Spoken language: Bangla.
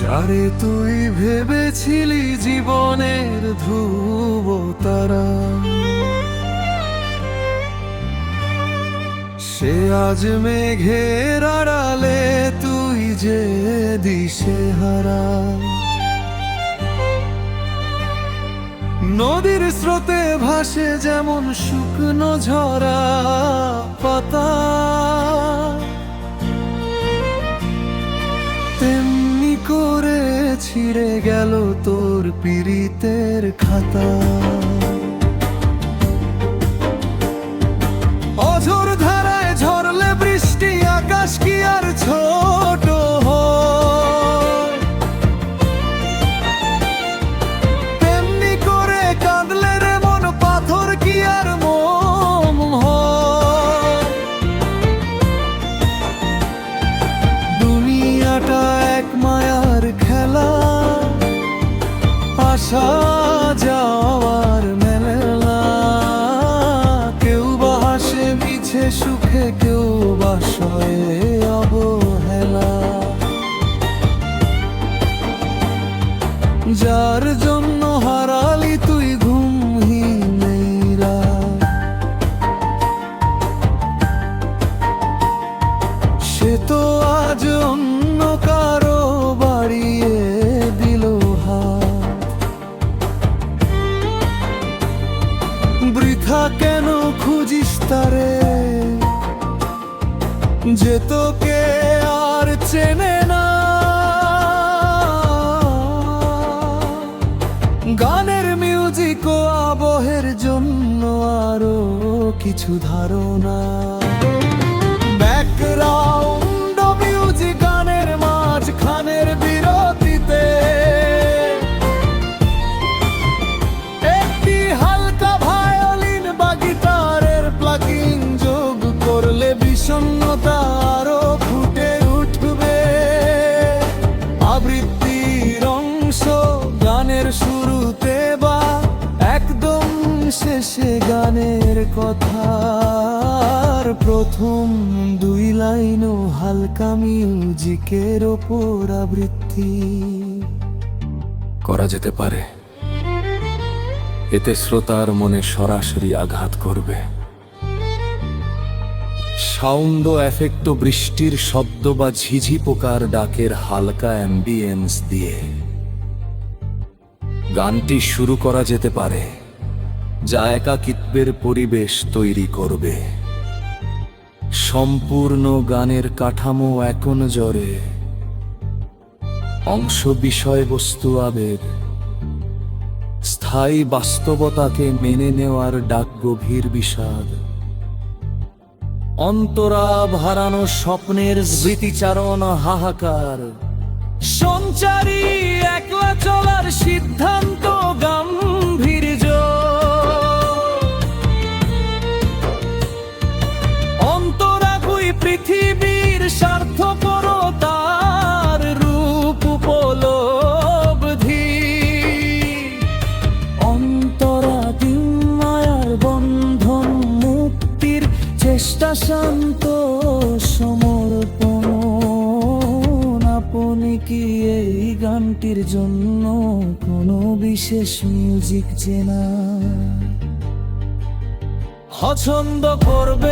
যারে তুই ভেবেছিলি জীবনের ধ্রুব তারা, সে আজ মেঘের আড়ালে তুই যে দিশেহারা। নদীর স্রোতে ভাসে যেমন শুকনো ঝরা পাতা, তেমনি করে ছিঁড়ে গেল তোর পীড়িতের খাতা। অঝোর ধারায় ঝরলে বৃষ্টি আকাশ কি আর ছোট হয়, তেমনি করে কাঁদলে রে মন পাথর কি আর মোম হয়। দুনিয়াটা এক মায়ার খেলা, আসা যাওয়ার মেলা, কেউ বা হাসে মিছে সুখে, কেউ বা সয়ে অবহেলা। যার জন্য হারালি তুই ঘুমহীন এই রাত, সে তো আজ অন্য কারো বাড়িয়ে দিল হাত। বৃথা কেন খুঁজিস তারে, যে তোকে আর চেনে না। গানের মিউজিক ও আবহের জন্য আরো কিছু ধারণা, ব্যাকগ্রাউন্ড মিউজিক গানের মাঝখানের বিরতিতে একটি হালকা ভায়োলিন বা গিটারের প্লাগিং যোগ করলে বিষণ্ণতা আরো ফুটে উঠবে। আবৃত্তির অংশ গানের শুরুতে বা একদম শেষে, গানের কথার প্রথম দুই লাইনও হালকা মিউজিকের ওপর আবৃত্তি করা যেতে পারে। এতে শ্রোতার মনে সরাসরি আঘাত করবে। সাউন্ড ও এফেক্ট, বৃষ্টির শব্দ বা ঝিঝি পোকার ডাকের হালকা অ্যাম্বিয়েন্স দিয়ে গানটি শুরু করা যেতে পারে, যা একাকিত্বের পরিবেশ তৈরি করবে। সম্পূর্ণ গানের কাঠামো এক নজরে, অংশ বিষয়বস্তু আবেগ, স্থায়ী বাস্তবতাকে মেনে নেওয়ার ডাক গভীর বিষাদ, অন্তরাব হারানো স্বপ্নের স্মৃতিচারণ হাহাকার, সঞ্চারী একলা চলার সিদ্ধান্ত গাম্ভীর্য, অন্তরাগুই পৃথিবীর স্বার্থপরতার রূপ উপলব্ধি, অন্তরাদিম মায়ার বন্ধন মুক্তির চেষ্টা, শান্ত সমর্পণ। আপনি কি এই গানটির জন্য কোনো বিশেষ মিউজিক চেনা পছন্দ করবে?